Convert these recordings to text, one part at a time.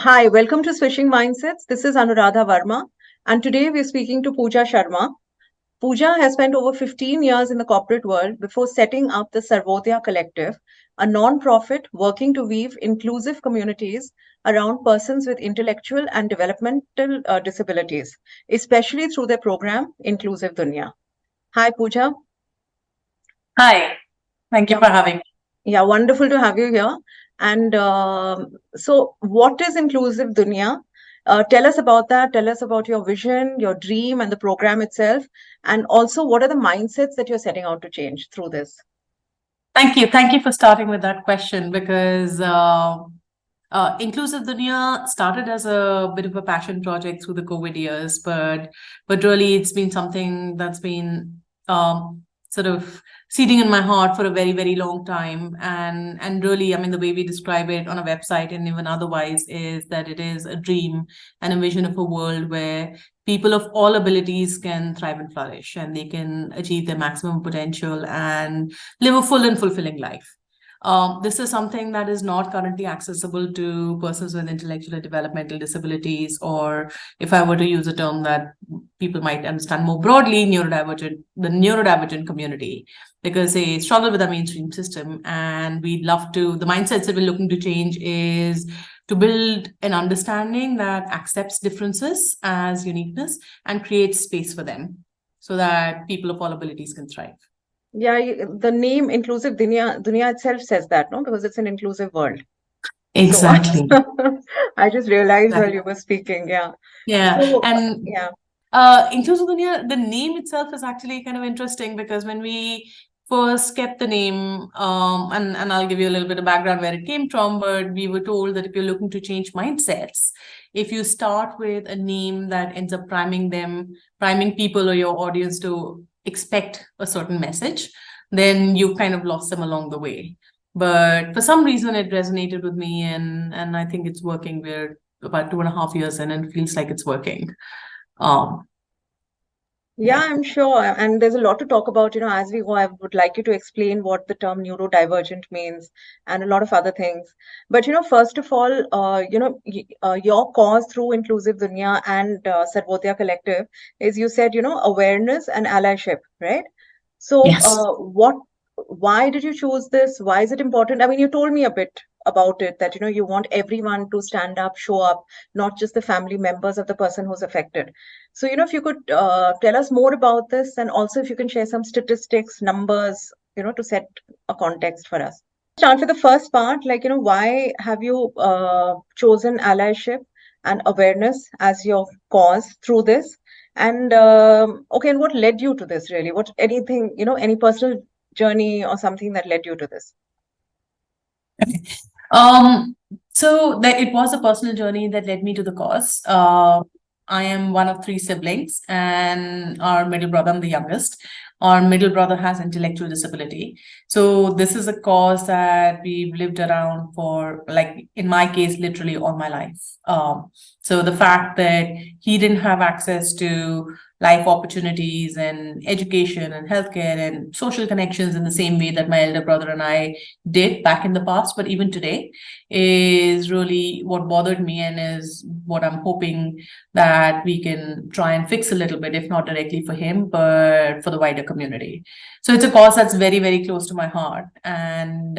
Hi, welcome to Switching Mindsets. This is Anuradha Verma, and today we're speaking to Pooja Sharma. Pooja has spent over 15 years in the corporate world before setting up the Sarvodaya Collective, a non-profit working to weave inclusive communities around persons with intellectual and developmental disabilities, especially through their program, Inclusive Duniya. Hi, Pooja. Hi, thank you Yeah, for having me. yeah, wonderful to have you here. And so, what is Inclusive Dunya? Tell us about that. Tell us about your vision, your dream, and the program itself. And also, what are the mindsets that you're setting out to change through this? Thank you. Thank you for starting with that question because Inclusive Duniya started as a bit of a passion project through the COVID years, but really it's been something that's been sort of seeding in my heart for a very, very long time. And really, I mean, the way we describe it on a website and even otherwise is that it is a dream and a vision of a world where people of all abilities can thrive and flourish, and they can achieve their maximum potential and live a full and fulfilling life. This is something that is not currently accessible to persons with intellectual and developmental disabilities, or if I were to use a term that people might understand more broadly, the neurodivergent community, because they struggle with the mainstream system. And the mindsets that we're looking to change is to build an understanding that accepts differences as uniqueness and creates space for them so that people of all abilities can thrive. Yeah, the name Inclusive Dunya itself says that, no? Because it's an inclusive world. So Exactly. I just realized while Exactly. you were speaking. Yeah. Yeah. So, And yeah. Inclusive Duniya, the name itself is actually kind of interesting because when we first kept the name, and I'll give you a little bit of background where it came from, but we were told that if you're looking to change mindsets, if you start with a name that ends up priming people or your audience to expect a certain message, then you've kind of lost them along the way. But for some reason, it resonated with me, and I think it's working. We're about 2.5 years in, and it feels like it's working. Um, Yeah, yeah. I'm sure. And there's a lot to talk about, as we go. I would like you to explain what the term neurodivergent means and a lot of other things. But, first of all, your cause through Inclusive Dunya and Sarvodaya Collective is you said, awareness and allyship, right? So, Yes. why did you choose this? Why is it important? I mean, you told me a bit about it that, you want everyone to stand up, show up, not just the family members of the person who's affected. So, if you could tell us more about this, and also if you can share some statistics, numbers, to set a context for us. Start with the first part, like, why have you chosen allyship and awareness as your cause through this? And okay, and what led you to this really? What anything, any personal journey or something that led you to this? Okay. Um, so that it was a personal journey that led me to the cause. I am one of three siblings, and our middle brother, I'm the youngest. Our middle brother has intellectual disability. So this is a cause that we've lived around for, like in my case, literally all my life. So the fact that he didn't have access to life opportunities and education and healthcare and social connections in the same way that my elder brother and I did back in the past, but even today, is really what bothered me, and is what I'm hoping that we can try and fix a little bit, if not directly for him, but for the wider community. So it's a cause that's very, very close to my heart. And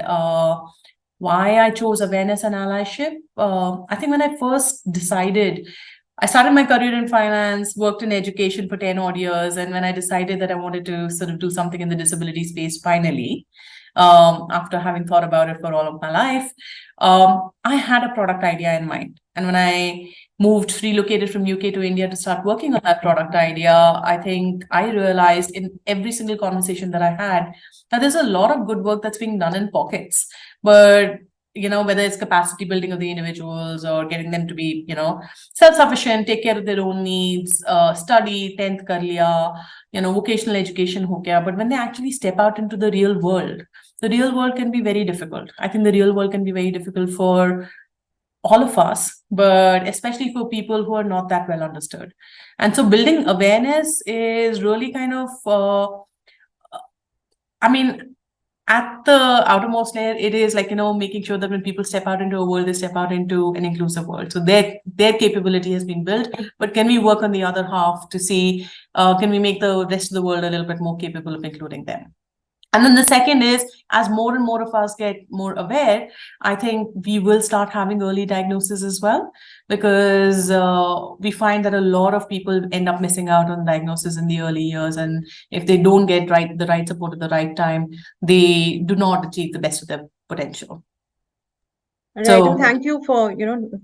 why I chose awareness and allyship, I think when I first decided, I started my career in finance, worked in education for 10 odd years. And when I decided that I wanted to sort of do something in the disability space, finally, after having thought about it for all of my life, I had a product idea in mind. And when I relocated from UK to India to start working on that product idea, I think I realized in every single conversation that I had that there's a lot of good work that's being done in pockets. But whether it's capacity building of the individuals or getting them to be, self-sufficient, take care of their own needs, study, 10th kar liya, vocational education ho gaya. But when they actually step out into the real world can be very difficult. I think the real world can be very difficult for all of us, but especially for people who are not that well understood. And so building awareness is really kind of, I mean, at the outermost layer, it is like, making sure that when people step out into a world, they step out into an inclusive world. So their capability has been built, but can we work on the other half to see, can we make the rest of the world a little bit more capable of including them? And then the second is, as more and more of us get more aware, I think we will start having early diagnosis as well, because we find that a lot of people end up missing out on diagnosis in the early years. And if they don't get the right support at the right time, they do not achieve the best of their potential. Right, and thank you for,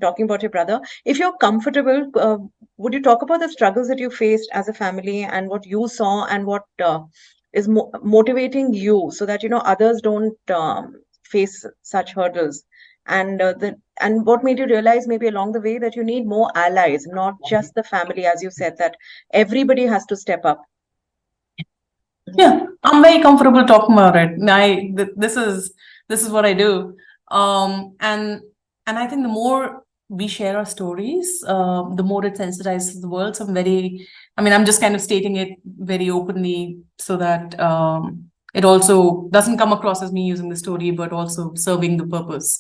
talking about your brother. If you're comfortable, would you talk about the struggles that you faced as a family and what you saw and what is motivating you so that, others don't face such hurdles? And and what made you realize maybe along the way that you need more allies, not just the family, as you said, that everybody has to step up. Yeah, I'm very comfortable talking about it. This is what I do. And I think the more we share our stories, the more it sensitizes the world. So I'm just kind of stating it very openly so that it also doesn't come across as me using the story, but also serving the purpose.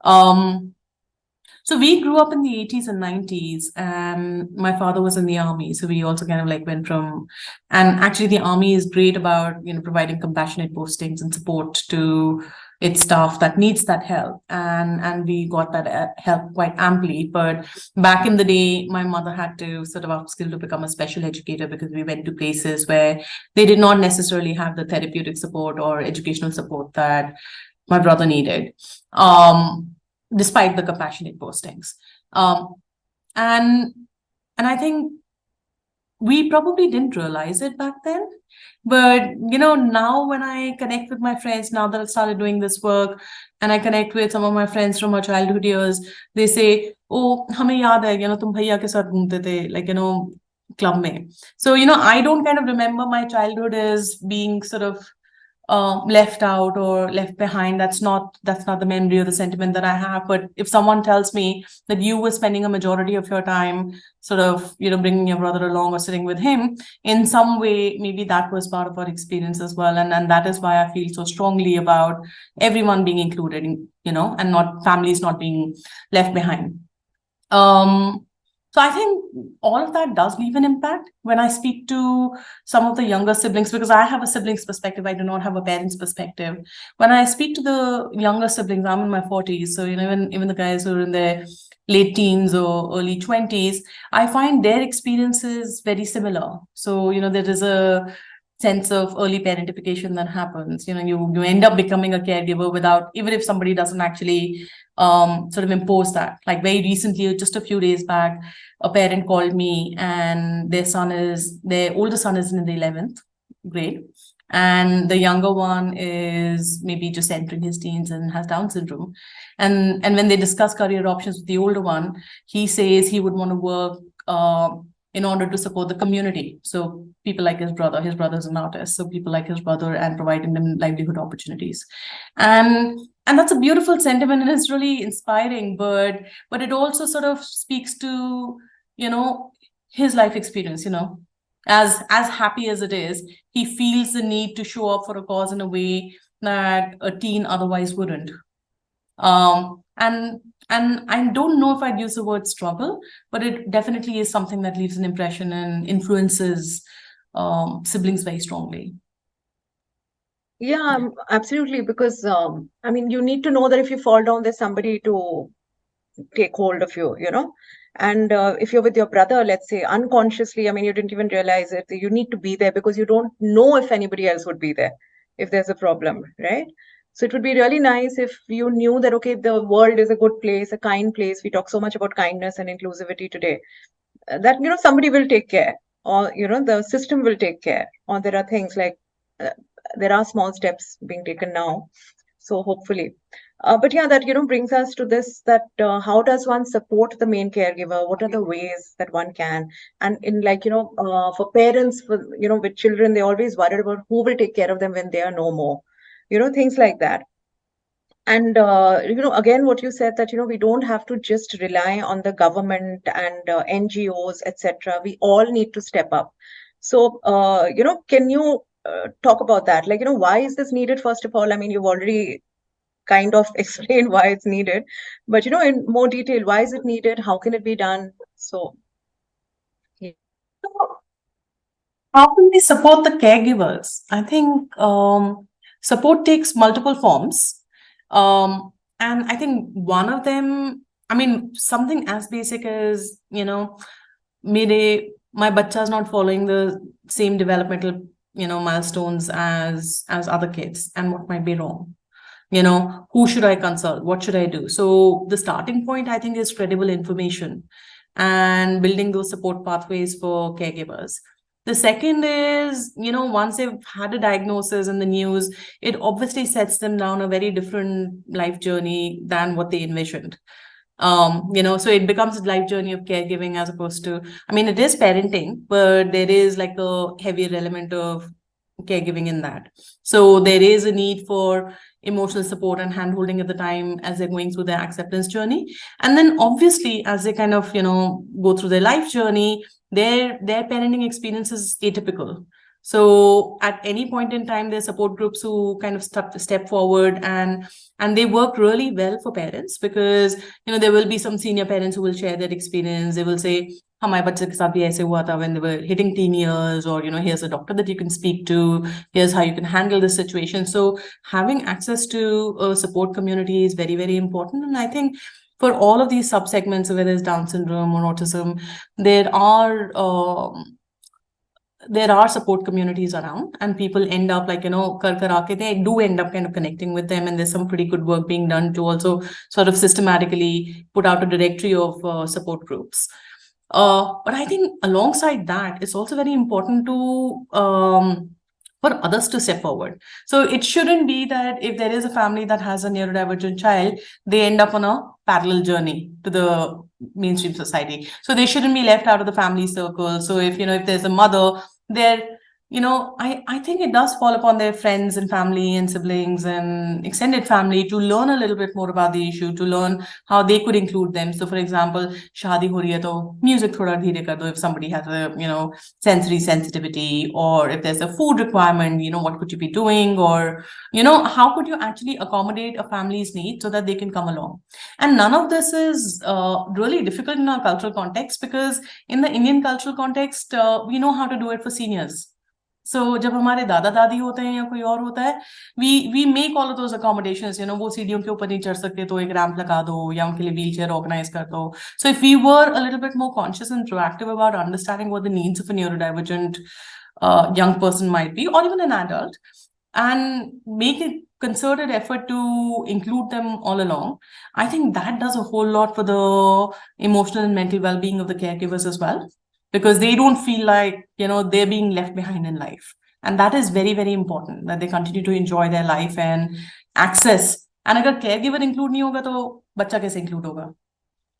So we grew up in the 80s and 90s, and my father was in the army. So we also kind of like went from, and actually the army is great about, providing compassionate postings and support to its staff that needs that help. And we got that help quite amply. But back in the day, my mother had to sort of upskill to become a special educator because we went to places where they did not necessarily have the therapeutic support or educational support that my brother needed. Despite the compassionate postings. And I think we probably didn't realize it back then. But, now when I connect with my friends, now that I've started doing this work, and I connect with some of my friends from our childhood years, they say, oh, hame yaad hai, tum bhaiya ke saath ghumte the, like, club mein. So, I don't kind of remember my childhood as being sort of left out or left behind. That's not the memory or the sentiment that I have. But if someone tells me that you were spending a majority of your time sort of, bringing your brother along or sitting with him in some way, maybe that was part of our experience as well. And that is why I feel so strongly about everyone being included, and not families not being left behind. So I think all of that does leave an impact when I speak to some of the younger siblings, because I have a sibling's perspective. I do not have a parent's perspective. When I speak to the younger siblings, I'm in my 40s. So, even the guys who are in their late teens or early 20s, I find their experiences very similar. So, there is a sense of early parentification that happens. You end up becoming a caregiver without, even if somebody doesn't actually sort of impose that. Like very recently, just a few days back, a parent called me and their older son is in the 11th grade. And the younger one is maybe just entering his teens and has Down syndrome. And when they discuss career options with the older one, he says he would want to work in order to support the community. So people like his brother's an artist. So people like his brother and providing them livelihood opportunities. And that's a beautiful sentiment and it's really inspiring, but it also sort of speaks to, his life experience, as happy as it is, he feels the need to show up for a cause in a way that a teen otherwise wouldn't. And I don't know if I'd use the word struggle, but it definitely is something that leaves an impression and influences siblings very strongly. Yeah, absolutely. Because you need to know that if you fall down, there's somebody to take hold of you, And if you're with your brother, let's say unconsciously, you didn't even realize it. You need to be there because you don't know if anybody else would be there if there's a problem, right? So it would be really nice if you knew that, okay, the world is a good place, a kind place. We talk so much about kindness and inclusivity today. That, somebody will take care, or, the system will take care, or there are things like there are small steps being taken now. So hopefully. But yeah, that, brings us to this, that how does one support the main caregiver? What are the ways that one can? And in for parents, with children, they always worry about who will take care of them when they are no more, things like that. And, again, what you said that, we don't have to just rely on the government and NGOs, etc. We all need to step up. So, can you talk about that. Like, why is this needed, first of all? I mean, you've already kind of explained why it's needed, but, in more detail, why is it needed? How can it be done? So, yeah. How can we support the caregivers? I think support takes multiple forms. And I think one of them, I mean, something as basic as, my bacha is not following the same developmental, milestones as other kids, and what might be wrong. Who should I consult? What should I do? So the starting point, I think, is credible information and building those support pathways for caregivers. The second is, once they've had a diagnosis in the news, it obviously sets them down a very different life journey than what they envisioned. So it becomes a life journey of caregiving as opposed to, I mean, it is parenting, but there is like a heavier element of caregiving in that. So there is a need for emotional support and handholding at the time as they're going through their acceptance journey. And then obviously, as they kind of, go through their life journey, their parenting experience is atypical. So at any point in time, there are support groups who kind of step forward and they work really well for parents, because there will be some senior parents who will share their experience. They will say, हमारे बच्चे के साथ भी ऐसे हुआ था when they were hitting teen years, or here's a doctor that you can speak to, here's how you can handle this situation. So having access to a support community is very, very important. And I think for all of these subsegments, whether it's Down syndrome or autism, there are support communities around, and people end up like, they do end up kind of connecting with them, and there's some pretty good work being done to also sort of systematically put out a directory of support groups. But I think alongside that, it's also very important to for others to step forward. So it shouldn't be that if there is a family that has a neurodivergent child, they end up on a parallel journey to the mainstream society. So they shouldn't be left out of the family circle. So if there's a mother, they're I think it does fall upon their friends and family and siblings and extended family to learn a little bit more about the issue, to learn how they could include them. So for example, shadi ho rahi hai to music thoda dheere kar do if somebody has a sensory sensitivity, or if there's a food requirement, what could you be doing, or how could you actually accommodate a family's need so that they can come along. And none of this is really difficult in our cultural context, because in the Indian cultural context, we know how to do it for seniors. So जब हमारे दादा दादी होते हैं या कोई और होता है, we make all of those accommodations. वो सीढ़ियों के ऊपर नहीं चढ़ सकते तो एक रैंप लगा दो या उनके लिए व्हीलचेयर ऑर्गेनाइज कर दो. So if we were a little bit more conscious and proactive about understanding what the needs of a neurodivergent young person might be, or even an adult, and make a concerted effort to include them all along, I think that does a whole lot for the emotional and mental well-being of the caregivers as well, because they don't feel like they're being left behind in life. And that is very, very important, that they continue to enjoy their life and access. And agar caregiver include nahi hoga to bachcha kaise include hoga?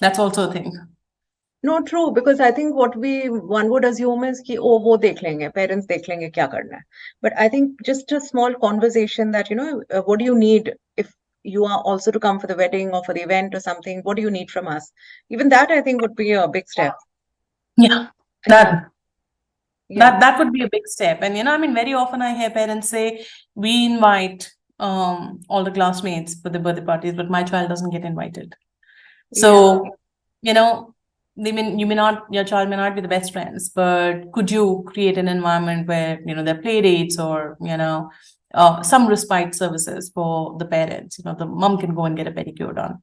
That's also a thing. No, true, because I think what one would assume is कि oh वो देख लेंगे, parents देख लेंगे क्या करना है. But I think just a small conversation that what do you need if you are also to come for the wedding or for the event or something, what do you need from us? Even that I think would be a big step. Yeah, that would be a big step. And I mean, very often I hear parents say, we invite all the classmates for the birthday parties, but my child doesn't get invited. So your child may not be the best friends, but could you create an environment where there are play dates, or some respite services for the parents? The mom can go and get a pedicure done.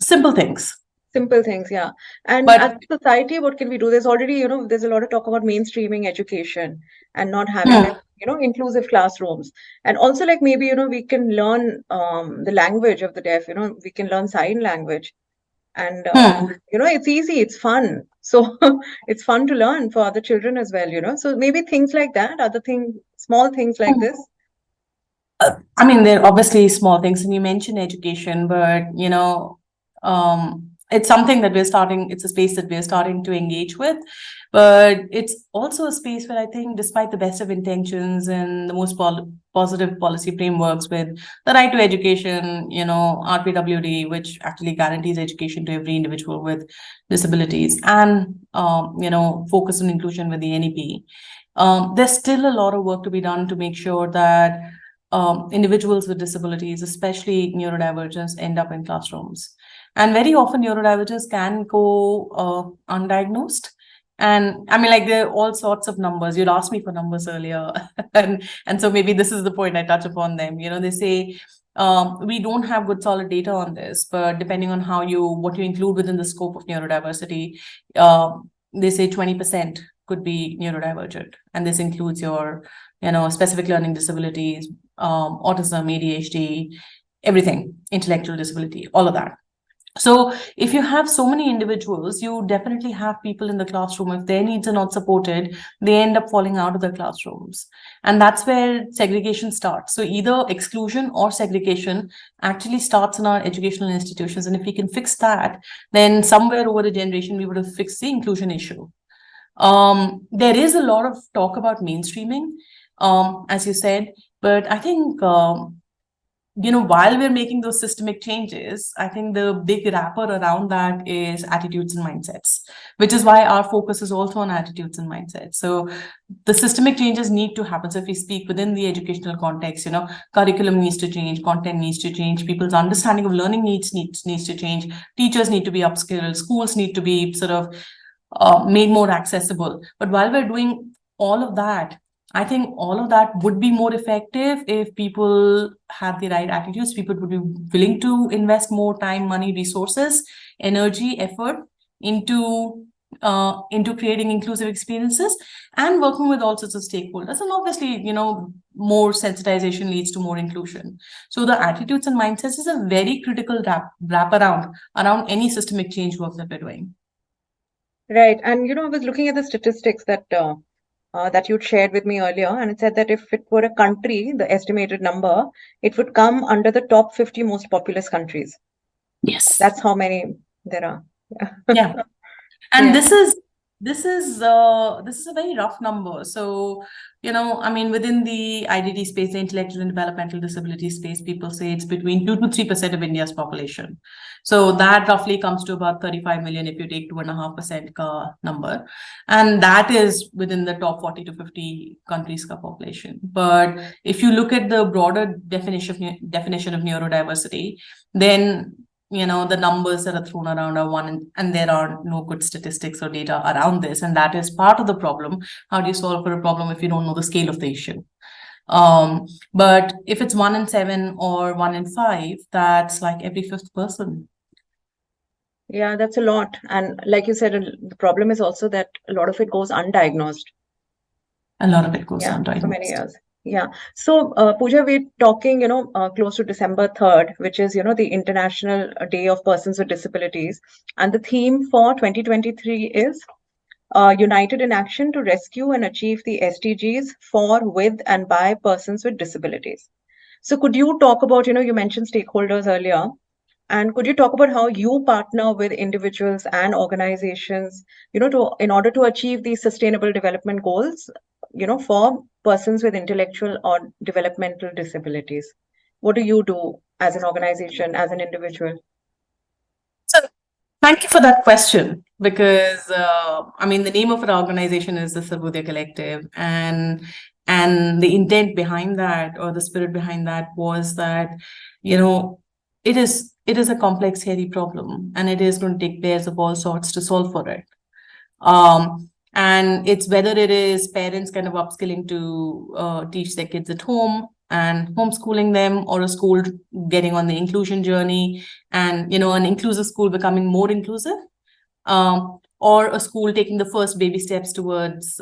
Simple things. Simple things, yeah. And as a society, what can we do? There's already, there's a lot of talk about mainstreaming education and not having, inclusive classrooms. And also, like, maybe, we can learn the language of the deaf, we can learn sign language. And, it's easy, it's fun. So it's fun to learn for other children as well, So maybe things like that, small things like this. I mean, they're obviously small things, and you mentioned education, but, it's something that it's a space that we're starting to engage with, but it's also a space where I think, despite the best of intentions and the most positive policy frameworks with the right to education, RPWD, which actually guarantees education to every individual with disabilities, and, focus on inclusion with the NEP, there's still a lot of work to be done to make sure that individuals with disabilities, especially neurodivergence, end up in classrooms. And very often neurodivergence can go undiagnosed. And I mean, like, there are all sorts of numbers. You'd asked me for numbers earlier. and so maybe this is the point I touch upon them. They say we don't have good solid data on this, but depending on what you include within the scope of neurodiversity, they say 20% could be neurodivergent. And this includes your, specific learning disabilities, autism, ADHD, everything, intellectual disability, all of that. So if you have so many individuals, you definitely have people in the classroom. If their needs are not supported, they end up falling out of the classrooms. And that's where segregation starts. So either exclusion or segregation actually starts in our educational institutions. And if we can fix that, then somewhere over a generation, we would have fixed the inclusion issue. There is a lot of talk about mainstreaming, as you said, but I think while we're making those systemic changes, I think the big wrapper around that is attitudes and mindsets, which is why our focus is also on attitudes and mindsets. So the systemic changes need to happen. So if we speak within the educational context, curriculum needs to change, content needs to change, people's understanding of learning needs to change, teachers need to be upskilled, schools need to be sort of made more accessible. But while we're doing all of that, I think all of that would be more effective if people had the right attitudes. People would be willing to invest more time, money, resources, energy, effort into creating inclusive experiences and working with all sorts of stakeholders. And obviously, more sensitization leads to more inclusion. So the attitudes and mindsets is a very critical wrap around any systemic change work that we're doing. Right. And, I was looking at the statistics that you'd shared with me earlier, and it said that if it were a country, the estimated number, it would come under the top 50 most populous countries. Yes. That's how many there are. Yeah. And Yeah. this is a very rough number. So, within the IDD space, the intellectual and developmental disability space, people say it's between 2 to 3% of India's population. So that roughly comes to about 35 million if you take 2.5% number. And that is within the top 40 to 50 countries population. But if you look at the broader definition of neurodiversity, then the numbers that are thrown around are one, and there are no good statistics or data around this. And that is part of the problem. How do you solve for a problem if you don't know the scale of the issue? But if it's 1 in 7 or 1 in 5, that's like every 5th person. Yeah, that's a lot. And like you said, the problem is also that a lot of it goes undiagnosed. A lot of it goes undiagnosed. For many years. Yeah. So, Pooja, we're talking, close to December 3rd, which is, the International Day of Persons with Disabilities. And the theme for 2023 is United in Action to Rescue and Achieve the SDGs for, with, and by persons with disabilities. So could you talk about, you mentioned stakeholders earlier, and could you talk about how you partner with individuals and organizations, in order to achieve these sustainable development goals, for persons with intellectual or developmental disabilities? What do you do as an organization, as an individual? So thank you for that question, because the name of our organization is the Sarvodaya Collective, and the intent behind that, or the spirit behind that, was that it is a complex, hairy problem, and it is going to take pairs of all sorts to solve for it. And it's whether it is parents kind of upskilling to teach their kids at home and homeschooling them, or a school getting on the inclusion journey and, an inclusive school becoming more inclusive, or a school taking the first baby steps towards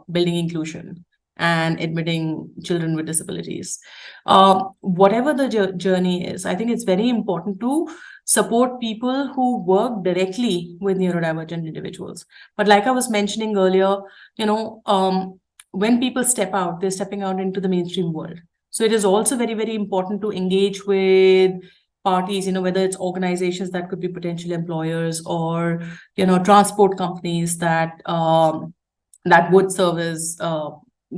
building inclusion and admitting children with disabilities. Whatever the journey is, I think it's very important to support people who work directly with neurodivergent individuals. But like I was mentioning earlier, when people step out, they're stepping out into the mainstream world. So it is also very, very important to engage with parties, whether it's organizations that could be potential employers or, transport companies that that would serve as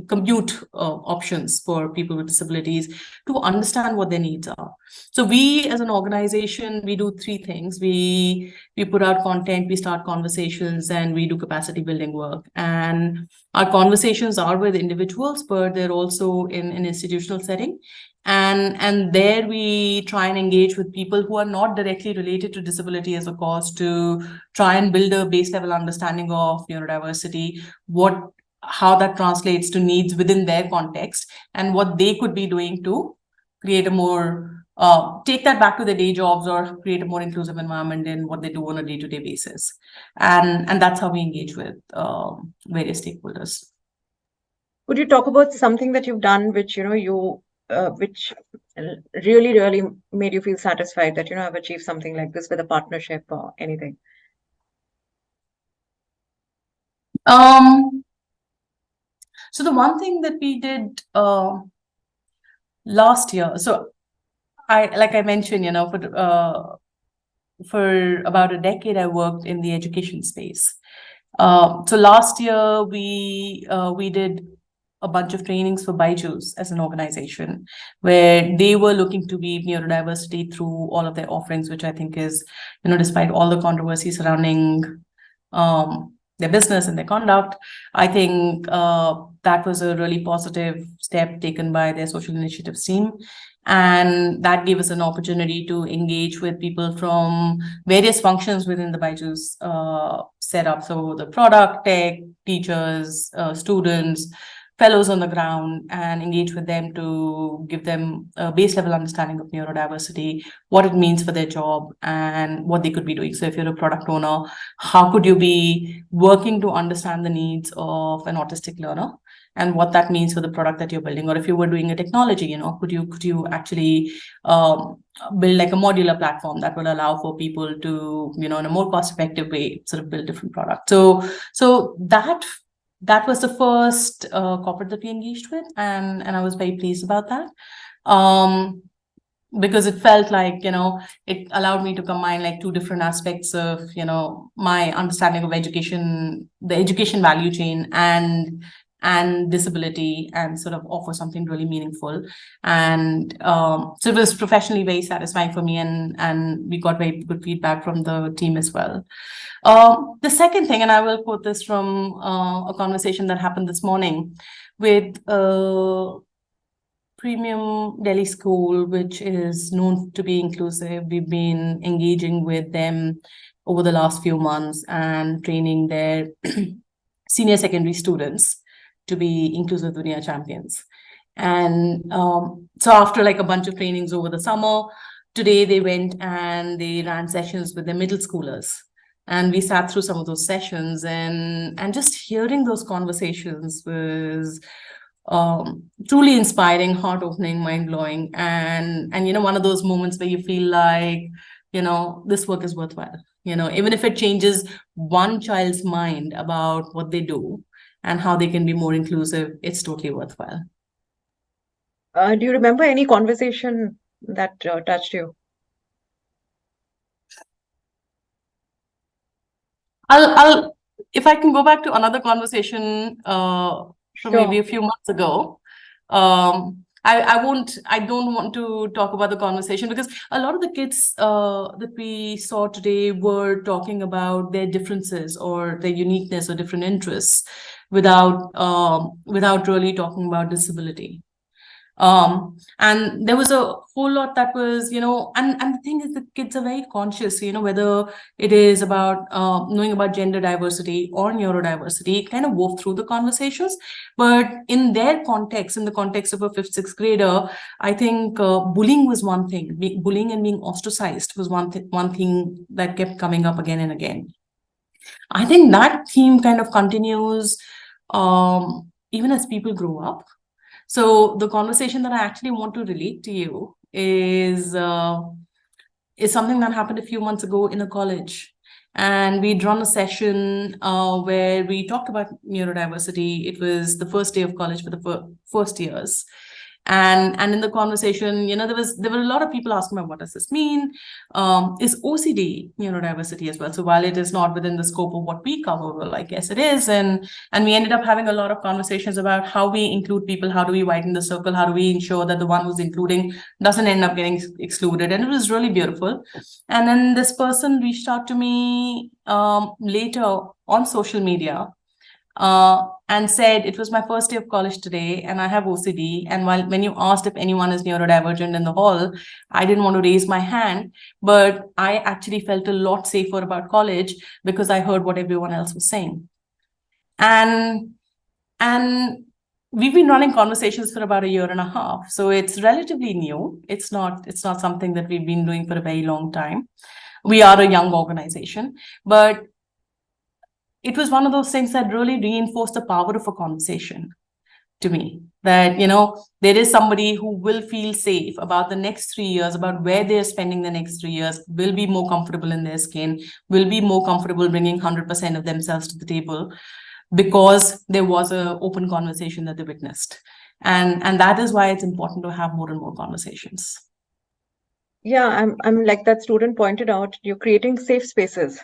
compute options for people with disabilities, to understand what their needs are. So we as an organization, we do three things. We put out content, we start conversations, and we do capacity building work. And our conversations are with individuals, but they're also in an institutional setting. And there we try and engage with people who are not directly related to disability as a cause, to try and build a base level understanding of neurodiversity, how that translates to needs within their context, and what they could be doing to create a more take that back to their day jobs, or create a more inclusive environment in what they do on a day-to-day basis. And that's how we engage with various stakeholders. Could you talk about something that you've done which which really made you feel satisfied that I've achieved something like this with a partnership or anything? So the one thing that we did last year, so like I mentioned, for about a decade, I worked in the education space. So last year we did a bunch of trainings for Byju's as an organization, where they were looking to weave neurodiversity through all of their offerings, which I think is, despite all the controversy surrounding their business and their conduct, I think that was a really positive step taken by their social initiatives team. And that gave us an opportunity to engage with people from various functions within the Byju's setup. So the product, tech, teachers, students, fellows on the ground, and engage with them to give them a base level understanding of neurodiversity, what it means for their job, and what they could be doing. So if you're a product owner, how could you be working to understand the needs of an autistic learner and what that means for the product that you're building? Or if you were doing a technology, could you actually build like a modular platform that would allow for people to, in a more cost-effective way, sort of build different products. So that was the first corporate that we engaged with, and I was very pleased about that, because it felt like, it allowed me to combine like two different aspects of, my understanding of education, the education value chain, and disability, and sort of offer something really meaningful. And so it was professionally very satisfying for me, and we got very good feedback from the team as well. The second thing, and I will quote this from a conversation that happened this morning with a premium Delhi school, which is known to be inclusive. We've been engaging with them over the last few months and training their senior secondary students to be Inclusive Duniya champions. And so after like a bunch of trainings over the summer, today they went and they ran sessions with the middle schoolers. And we sat through some of those sessions, and just hearing those conversations was truly inspiring, heart-opening, mind-blowing, and one of those moments where you feel like, this work is worthwhile. Even if it changes one child's mind about what they do and how they can be more inclusive, it's totally worthwhile. Do you remember any conversation that touched you? I'll if I can go back to another conversation from maybe a few months ago. I don't want to talk about the conversation, because a lot of the kids that we saw today were talking about their differences or their uniqueness or different interests without really talking about disability. And there was a whole lot that was, and the thing is that kids are very conscious, whether it is about knowing about gender diversity or neurodiversity, it kind of wove through the conversations. But in their context, in the context of a 5th, 6th grader, I think bullying was one thing. Bullying and being ostracized was one thing that kept coming up again and again. I think that theme kind of continues even as people grow up. So the conversation that I actually want to relate to you is something that happened a few months ago in a college. And we'd run a session where we talked about neurodiversity. It was the first day of college for the first years. And in the conversation, there were a lot of people asking me, what does this mean? Is OCD neurodiversity as well? So while it is not within the scope of what we cover, well, I guess it is. And we ended up having a lot of conversations about how we include people, how do we widen the circle, how do we ensure that the one who's including doesn't end up getting excluded. And it was really beautiful. And then this person reached out to me later on social media, and said, it was my first day of college today and I have OCD. And when you asked if anyone is neurodivergent in the hall, I didn't want to raise my hand, but I actually felt a lot safer about college because I heard what everyone else was saying. And we've been running conversations for about 1.5 years. So it's relatively new. It's not something that we've been doing for a very long time. We are a young organization, but it was one of those things that really reinforced the power of a conversation to me, that, there is somebody who will feel safe about the next 3 years, about where they're spending the next 3 years, will be more comfortable in their skin, will be more comfortable bringing 100% of themselves to the table because there was an open conversation that they witnessed. And that is why it's important to have more and more conversations. Yeah, I'm like that student pointed out, you're creating safe spaces.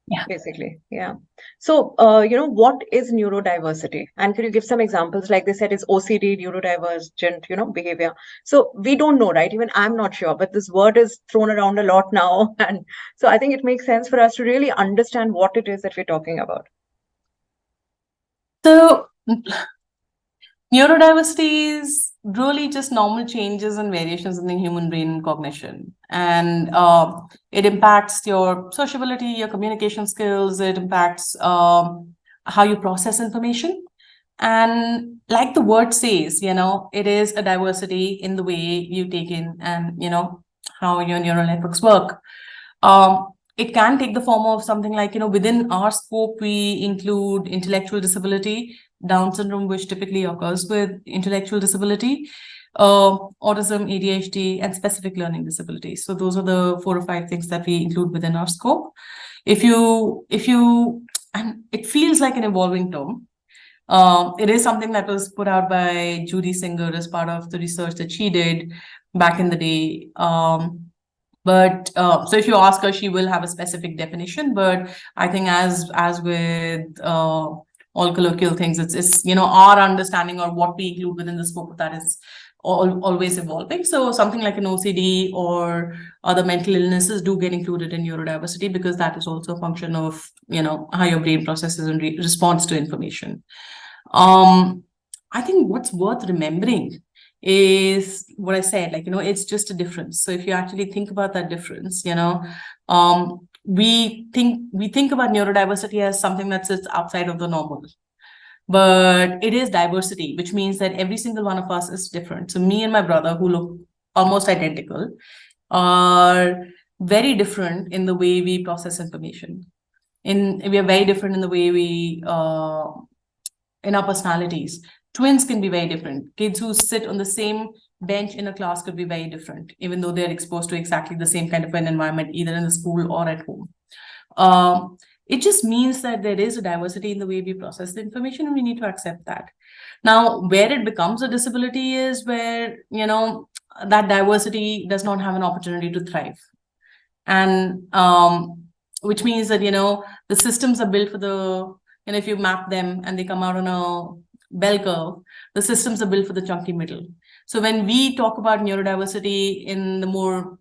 Yeah. Basically, yeah. So, what is neurodiversity? And could you give some examples? Like they said, is OCD neurodivergent, behavior. So we don't know, right? Even I'm not sure, but this word is thrown around a lot now. And so I think it makes sense for us to really understand what it is that we're talking about. So neurodiversity is really just normal changes and variations in the human brain and cognition. And it impacts your sociability, your communication skills, it impacts how you process information. And like the word says, it is a diversity in the way you take in and, how your neural networks work. It can take the form of something like, within our scope, we include intellectual disability, Down syndrome, which typically occurs with intellectual disability, autism, ADHD, and specific learning disabilities. So those are the 4 or 5 things that we include within our scope. And it feels like an evolving term. It is something that was put out by Judy Singer as part of the research that she did back in the day. But so if you ask her, she will have a specific definition. But I think as with all colloquial things, it's our understanding or what we include within the scope of that is always evolving. So something like an OCD or other mental illnesses do get included in neurodiversity because that is also a function of how your brain processes and responds to information. I think what's worth remembering is what I said, like, it's just a difference. So if you actually think about that difference, we think about neurodiversity as something that sits outside of the normal. But it is diversity, which means that every single one of us is different. So me and my brother, who look almost identical, are very different in the way we process information. We are very different in the way we, in our personalities. Twins can be very different. Kids who sit on the same bench in a class could be very different, even though they're exposed to exactly the same kind of an environment, either in the school or at home. It just means that there is a diversity in the way we process the information, and we need to accept that. Now, where it becomes a disability is where, that diversity does not have an opportunity to thrive. And which means that, the systems are built for if you map them and they come out on a bell curve, the systems are built for the chunky middle. So when we talk about neurodiversity in the more,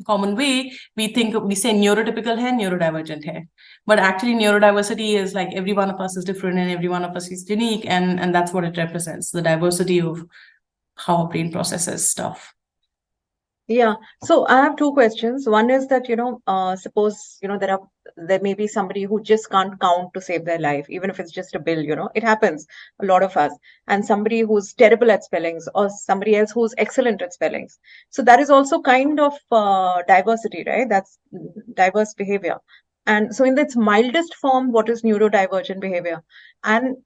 common way, we say neurotypical hai, neurodivergent hai. But actually neurodiversity is like every one of us is different and every one of us is unique. And that's what it represents, the diversity of how our brain processes stuff. Yeah. So I have 2 questions. One is that, suppose, there may be somebody who just can't count to save their life, even if it's just a bill, it happens, a lot of us, and somebody who's terrible at spellings or somebody else who's excellent at spellings. So that is also kind of diversity, right? That's diverse behavior. And so in its mildest form, what is neurodivergent behavior? And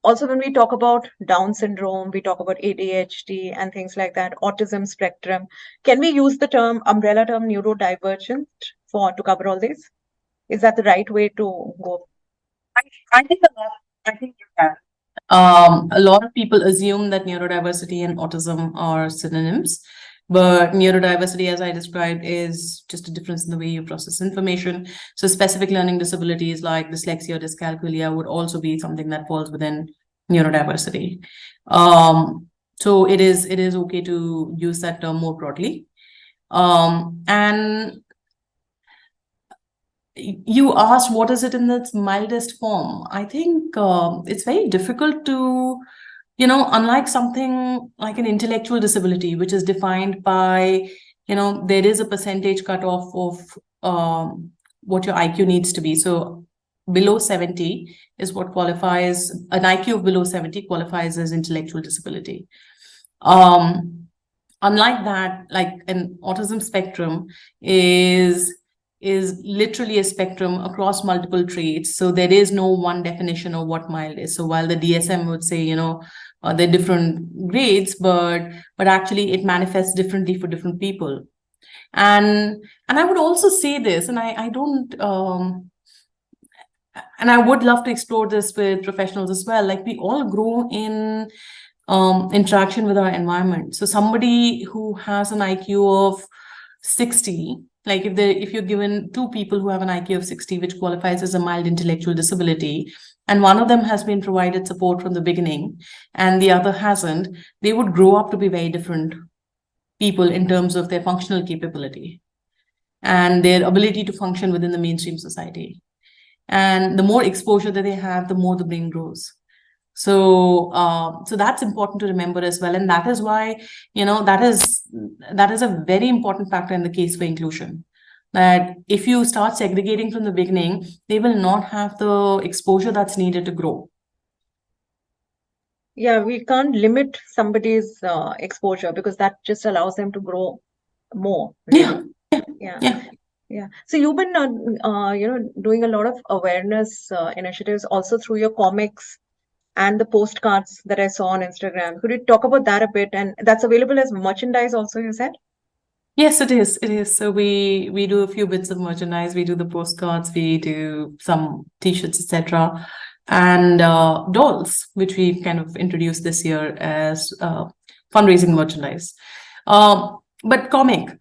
also, when we talk about Down syndrome, we talk about ADHD and things like that, autism spectrum. Can we use the umbrella term neurodivergent to cover all these? Is that the right way to go? I think you can. A lot of people assume that neurodiversity and autism are synonyms, but neurodiversity, as I described, is just a difference in the way you process information. So specific learning disabilities like dyslexia or dyscalculia would also be something that falls within neurodiversity. So it is okay to use that term more broadly. And you asked what is it in its mildest form. I think it's very difficult to, unlike something like an intellectual disability, which is defined by, there is a percentage cutoff of what your IQ needs to be. So below 70 is what qualifies, an IQ of below 70 qualifies as intellectual disability. Unlike that, like an autism spectrum is literally a spectrum across multiple traits. So there is no one definition of what mild is. So while the DSM would say, there are different grades, but actually it manifests differently for different people. And I would also say this, and I don't, and I would love to explore this with professionals as well. Like we all grow in interaction with our environment. So somebody who has an IQ of 60, like if you're given two people who have an IQ of 60, which qualifies as a mild intellectual disability, and one of them has been provided support from the beginning and the other hasn't, they would grow up to be very different people in terms of their functional capability and their ability to function within the mainstream society. And the more exposure that they have, the more the brain grows. So that's important to remember as well. And that is why, that is a very important factor in the case for inclusion. That if you start segregating from the beginning, they will not have the exposure that's needed to grow. Yeah, we can't limit somebody's exposure because that just allows them to grow more. Really. Yeah. So you've been, doing a lot of awareness initiatives also through your comics and the postcards that I saw on Instagram. Could you talk about that a bit? And that's available as merchandise also, you said? Yes, it is. It is. So we do a few bits of merchandise. We do the postcards. We do some T-shirts, etc., and dolls, which we've kind of introduced this year as fundraising merchandise. But comic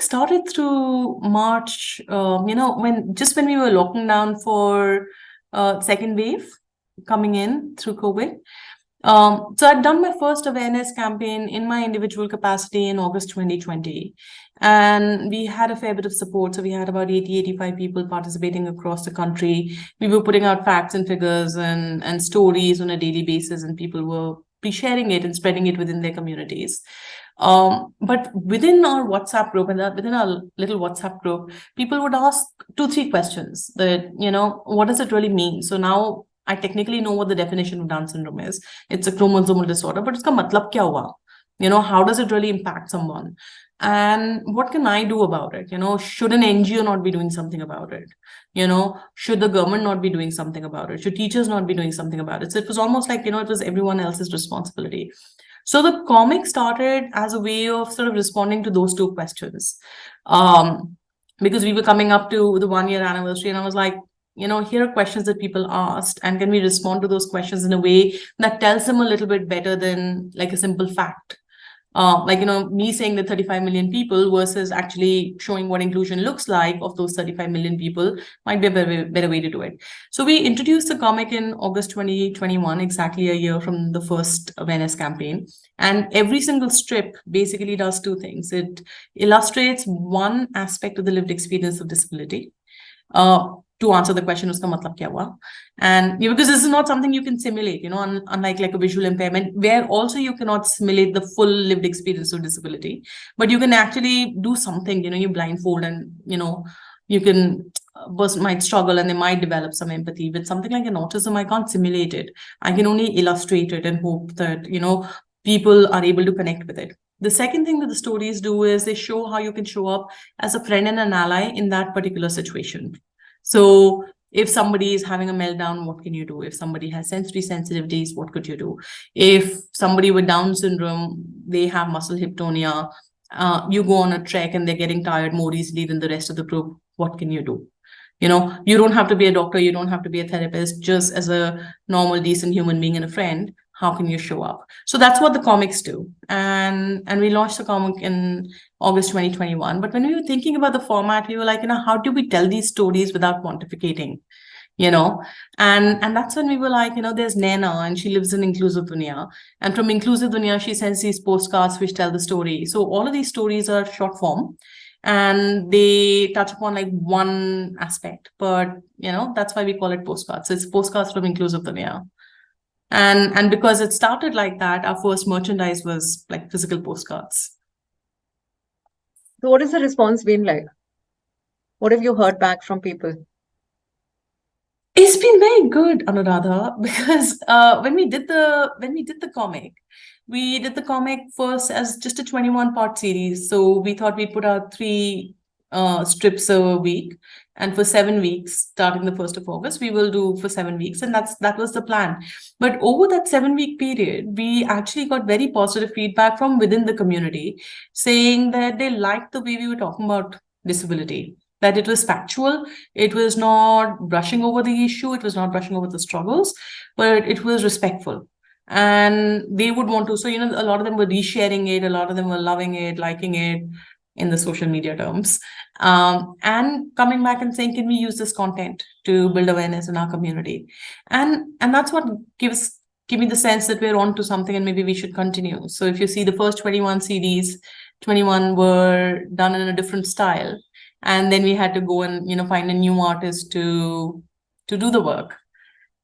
started through March. When we were locking down for second wave coming in through COVID. So I'd done my first awareness campaign in my individual capacity in August 2020. And we had a fair bit of support. So we had about 85 people participating across the country. We were putting out facts and figures and stories on a daily basis, and people were sharing it and spreading it within their communities. But within our WhatsApp group and within our little WhatsApp group, people would ask 2-3 questions that, what does it really mean? So now I technically know what the definition of Down syndrome is. It's a chromosomal disorder, but uska matlab kya hua? How does it really impact someone? And what can I do about it? Should an NGO not be doing something about it? Should the government not be doing something about it? Should teachers not be doing something about it? So it was almost like, it was everyone else's responsibility. So the comic started as a way of sort of responding to those 2 questions. Because we were coming up to the 1-year anniversary, and I was like, here are questions that people asked, and can we respond to those questions in a way that tells them a little bit better than like a simple fact? Me saying that 35 million people versus actually showing what inclusion looks like of those 35 million people might be a better way to do it. So we introduced the comic in August 2021, exactly a year from the first awareness campaign. And every single strip basically does 2 things. It illustrates one aspect of the lived experience of disability. To answer the question, uska matlab kya hua? And because this is not something you can simulate, unlike like a visual impairment, where also you cannot simulate the full lived experience of disability, but you can actually do something, you blindfold and, you can, a person might struggle and they might develop some empathy. With something like an autism, I can't simulate it. I can only illustrate it and hope that, people are able to connect with it. The second thing that the stories do is they show how you can show up as a friend and an ally in that particular situation. So if somebody is having a meltdown, what can you do? If somebody has sensory sensitivities, what could you do? If somebody with Down syndrome, they have muscle hyptonia, you go on a trek and they're getting tired more easily than the rest of the group, what can you do? You know, you don't have to be a doctor, you don't have to be a therapist, just as a normal, decent human being and a friend, how can you show up? So that's what the comics do. And we launched the comic in August 2021. But when we were thinking about the format, we were like, you know, how do we tell these stories without quantificating? You know, and that's when we were like, you know, there's Naina and she lives in Inclusive Duniya, and from Inclusive Duniya she sends these postcards which tell the story. So all of these stories are short form and they touch upon like one aspect, but you know, that's why we call it postcards. So it's postcards from Inclusive Duniya. And because it started like that, our first merchandise was like physical postcards. So what has the response been like? What have you heard back from people? It's been very good, Anuradha, because when we did the comic, we did the comic first as just a 21-part series. So we thought we'd put out 3 strips a week, and for 7 weeks, starting the 1st of August, we will do for 7 weeks, and that was the plan. But over that 7-week period, we actually got very positive feedback from within the community, saying that they liked the way we were talking about disability, that it was factual, it was not brushing over the issue, it was not brushing over the struggles, but it was respectful. And they would want to, so, you know, a lot of them were resharing it, a lot of them were loving it, liking it in the social media terms, and coming back and saying, can we use this content to build awareness in our community? And that's what give me the sense that we're on to something and maybe we should continue. So if you see the first 21 CDs, 21 were done in a different style. And then we had to go and, you know, find a new artist to do the work.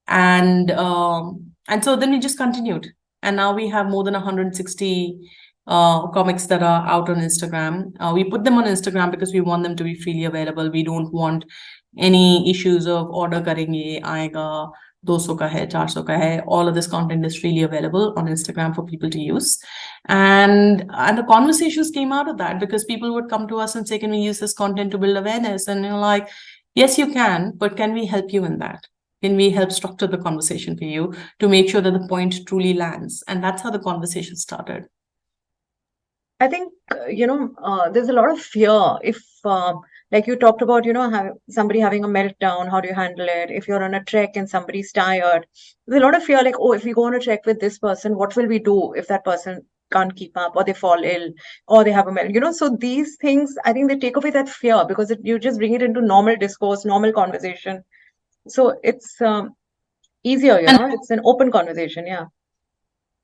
And so then we just continued. And now we have more than 160 comics that are out on Instagram. We put them on Instagram because we want them to be freely available. We don't want any issues of order karenge, aayega, 200 ka hai, 400 ka hai. All of this content is freely available on Instagram for people to use. And the conversations came out of that because people would come to us and say, can we use this content to build awareness? And you're like, yes, you can, but can we help you in that? Can we help structure the conversation for you to make sure that the point truly lands? And that's how the conversation started. I think, there's a lot of fear if, like you talked about, somebody having a meltdown, how do you handle it? If you're on a trek and somebody's tired, there's a lot of fear like, oh, if we go on a trek with this person, what will we do if that person can't keep up or they fall ill or they have a meltdown? So these things, I think they take away that fear because you just bring it into normal discourse, normal conversation. So it's easier, it's an open conversation. Yeah.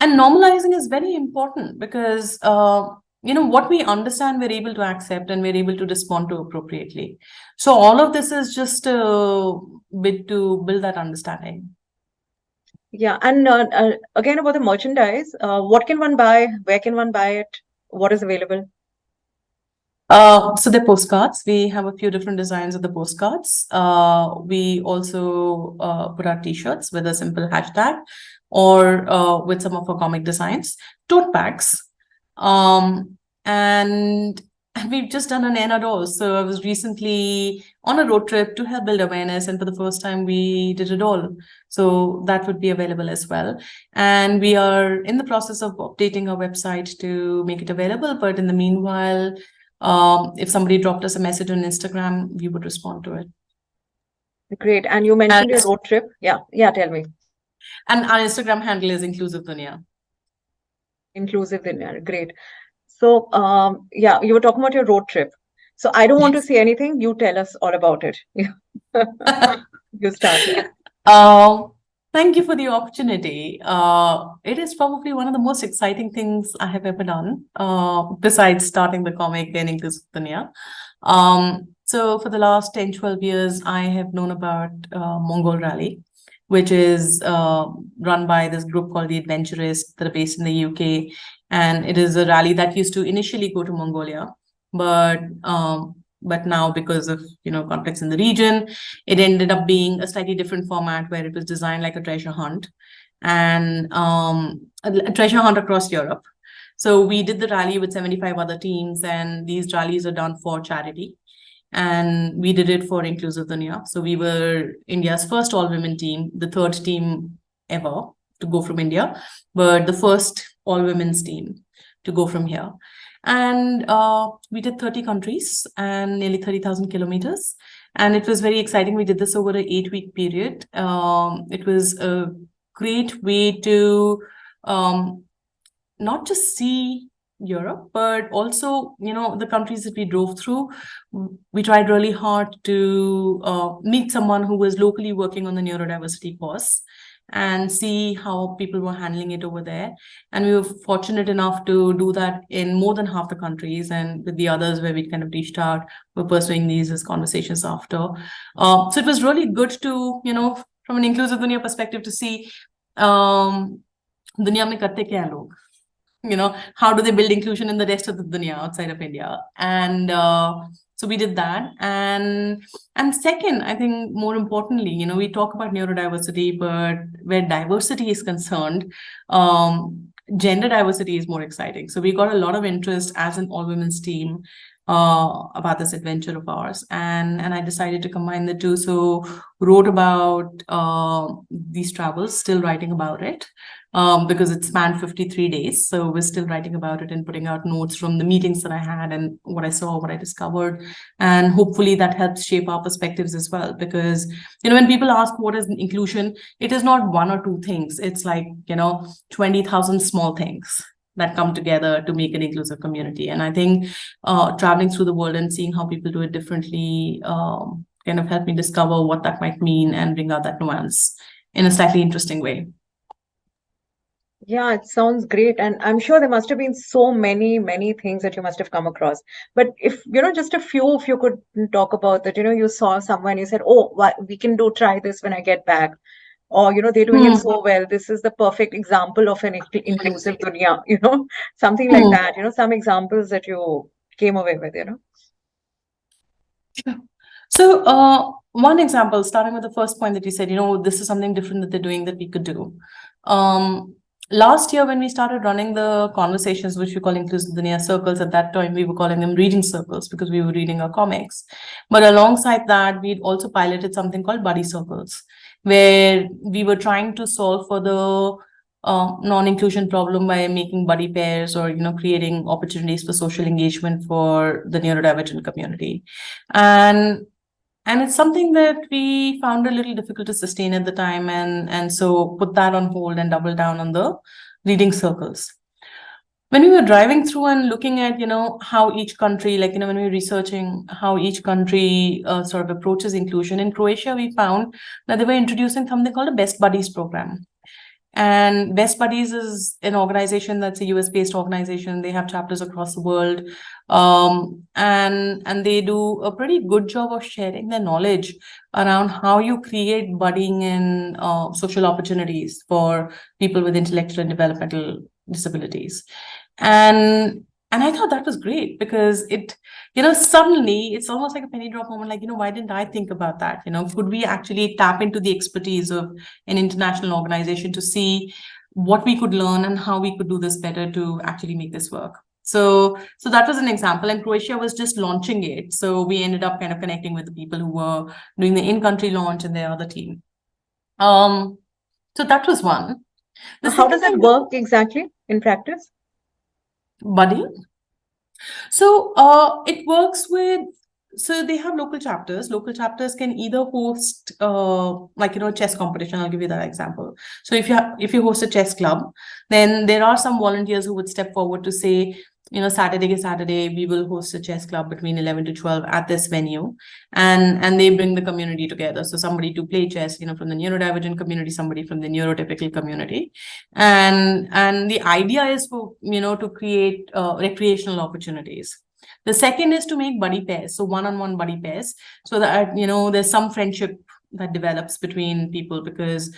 And normalizing is very important because, what we understand, we're able to accept and we're able to respond to appropriately. So all of this is just a bit to build that understanding. Yeah. And again, about the merchandise, what can one buy? Where can one buy it? What is available? So the postcards, we have a few different designs of the postcards. We also put out t-shirts with a simple hashtag or with some of our comic designs, tote bags. And we've just done an Naina dolls. So I was recently on a road trip to help build awareness, and for the first time we did a doll. So that would be available as well. And we are in the process of updating our website to make it available. But in the meanwhile, if somebody dropped us a message on Instagram, we would respond to it. Great. And you mentioned your road trip. Yeah, tell me. And our Instagram handle is Inclusive Duniya. Inclusive Duniya. Great. So, you were talking about your road trip. So I don't want to say anything. You tell us all about it. You start. Thank you for the opportunity. It is probably one of the most exciting things I have ever done, besides starting the comic and Inclusive Duniya. So for the last 10, 12 years, I have known about Mongol Rally, which is run by this group called the Adventurers that are based in the UK. And it is a rally that used to initially go to Mongolia, but now because of conflicts in the region, it ended up being a slightly different format where it was designed like a treasure hunt, and a treasure hunt across Europe. So we did the rally with 75 other teams, and these rallies are done for charity. And we did it for Inclusive Duniya. So we were India's first all-women team, the 3rd team ever to go from India, but the first all-women's team to go from here. And we did 30 countries and nearly 30,000 kilometers. and it was very exciting. We did this over an 8-week period. It was a great way to not just see Europe, but also, the countries that we drove through. We tried really hard to meet someone who was locally working on the neurodiversity course and see how people were handling it over there. And we were fortunate enough to do that in more than half the countries, and with the others where we kind of reached out, we're pursuing these as conversations after. So it was really good to, from an Inclusive Duniya perspective, to see दुनिया में करते क्या हैं लोग, how do they build inclusion in the rest of the dunya outside of India. And so we did that. And second, I think more importantly, we talk about neurodiversity, but where diversity is concerned, gender diversity is more exciting. So we got a lot of interest as an all-women's team about this adventure of ours, and I decided to combine the two. So wrote about these travels, still writing about it, because it spanned 53 days. So we're still writing about it and putting out notes from the meetings that I had and what I saw, what I discovered. And hopefully that helps shape our perspectives as well. Because, when people ask what is inclusion, it is not one or two things. It's like, 20,000 small things that come together to make an inclusive community. And I think traveling through the world and seeing how people do it differently kind of helped me discover what that might mean and bring out that nuance in a slightly interesting way. Yeah, it sounds great. And I'm sure there must have been so many, many things that you must have come across. But if, just a few, if you could talk about that, you saw someone, you said, oh, we can try this when I get back. Or, they're doing it so well. This is the perfect example of an inclusive dunya, something like that, some examples that you came away with, Sure. So one example, starting with the first point that you said, this is something different that they're doing that we could do. Last year, when we started running the conversations, which we call Inclusive Duniya circles, at that time, we were calling them reading circles because we were reading our comics. But alongside that, we'd also piloted something called buddy circles, where we were trying to solve for the non-inclusion problem by making buddy pairs or, creating opportunities for social engagement for the neurodivergent community. And it's something that we found a little difficult to sustain at the time, and so put that on hold and double down on the reading circles. When we were driving through and looking at, how each country, like, when we were researching how each country sort of approaches inclusion, in Croatia, we found that they were introducing something called a Best Buddies program. And Best Buddies is an organization that's a US-based organization. They have chapters across the world. And they do a pretty good job of sharing their knowledge around how you create budding and social opportunities for people with intellectual and developmental disabilities. And I thought that was great because it, suddenly it's almost like a penny drop moment. Like, why didn't I think about that? Could we actually tap into the expertise of an international organization to see what we could learn and how we could do this better to actually make this work? So that was an example, and Croatia was just launching it. So we ended up kind of connecting with the people who were doing the in-country launch and their other team. So that was one. How does it work exactly in practice? Buddy. So it works with, so they have local chapters. Local chapters can either host like, chess competition. I'll give you that example. So if you host a chess club, then there are some volunteers who would step forward to say, Saturday, we will host a chess club between 11 to 12 at this venue. And they bring the community together. So somebody to play chess, from the neurodivergent community, somebody from the neurotypical community. And the idea is for, to create recreational opportunities. The second is to make buddy pairs. So one-on-one buddy pairs. So that, there's some friendship that develops between people because,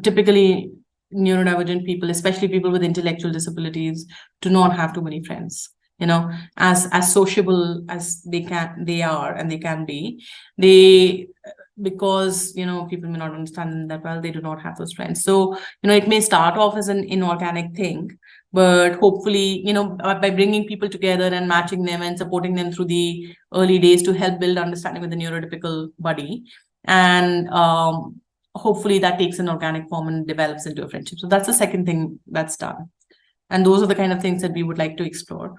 typically, neurodivergent people, especially people with intellectual disabilities, do not have too many friends. As sociable as they can be, because people may not understand them that well, they do not have those friends. So it may start off as an inorganic thing, but hopefully by bringing people together and matching them and supporting them through the early days to help build understanding with the neurotypical buddy, and hopefully that takes an organic form and develops into a friendship. So that's the second thing that's done. And those are the kind of things that we would like to explore.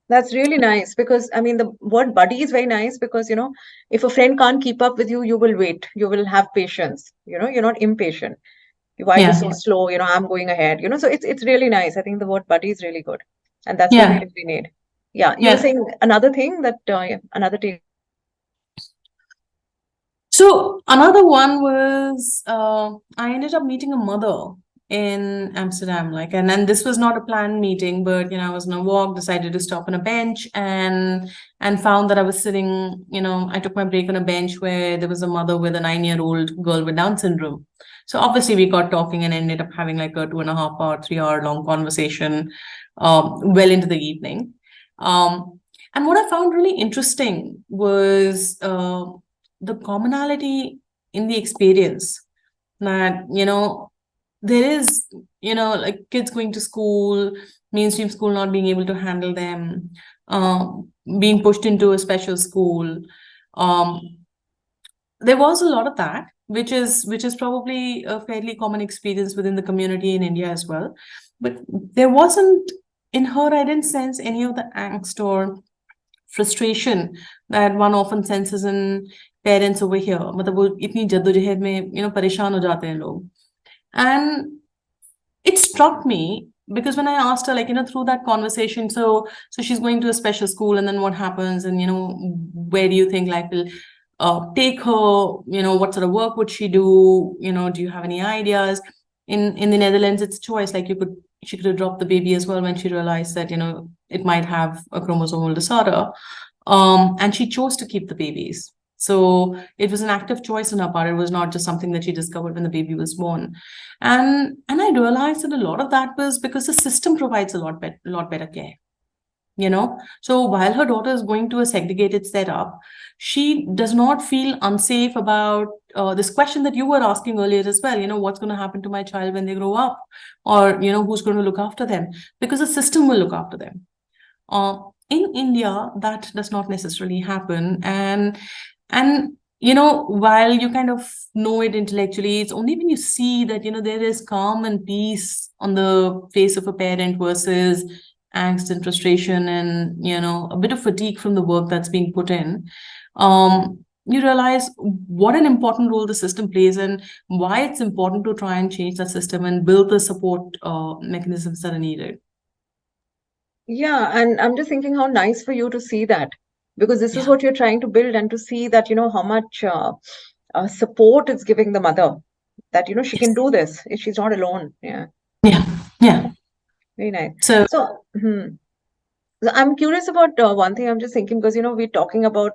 That's really nice because I mean the word buddy is very nice because if a friend can't keep up with you, you will wait. You will have patience. You're not impatient. Why are you Yeah, so slow? I'm going ahead. So it's really nice. I think the word buddy is really good, and that's what we yeah, really need. Yeah, you were yeah. saying another thing that yeah, another take. So another one was I ended up meeting a mother in Amsterdam, like, and this was not a planned meeting, but I was on a walk, decided to stop on a bench, and found that I was sitting, I took my break on a bench where there was a mother with a 9-year-old girl with Down syndrome. So obviously we got talking and ended up having like a 2.5 hour, 3 hour long conversation, well into the evening. And what I found really interesting was the commonality in the experience that there is like kids going to school, mainstream school not being able to handle them, being pushed into a special school. um, there was a lot of that, which is probably a fairly common experience within the community in India as well. But there wasn't, in her, I didn't sense any of the angst or frustration that one often senses in parents over here. मतलब वो इतनी जद्दोजहद में परेशान हो जाते हैं लोग. And it struck me because when I asked her, like, through that conversation, so she's going to a special school, and then what happens, and where do you think life will take her? What sort of work would she do? Do you have any ideas? In the Netherlands, it's choice. Like, she could have dropped the baby as well when she realized that it might have a chromosomal disorder, and she chose to keep the babies. So it was an active choice on her part. It was not just something that she discovered when the baby was born. And I realized that a lot of that was because the system provides a lot better care. So while her daughter is going to a segregated setup, she does not feel unsafe about this question that you were asking earlier as well. What's going to happen to my child when they grow up, or who's going to look after them, because the system will look after them. In India, that does not necessarily happen. And while you kind of know it intellectually, it's only when you see that there is calm and peace on the face of a parent versus angst and frustration and a bit of fatigue from the work that's being put in. You realize what an important role the system plays and why it's important to try and change that system and build the support mechanisms that are needed. Yeah, and I'm just thinking how nice for you to see that because this is Yeah. what you're trying to build and to see that how much support it's giving the mother that she can do this. She's not alone. Yeah, Yeah. Yeah. very nice. So So, so I'm curious about one thing. I'm just thinking because we're talking about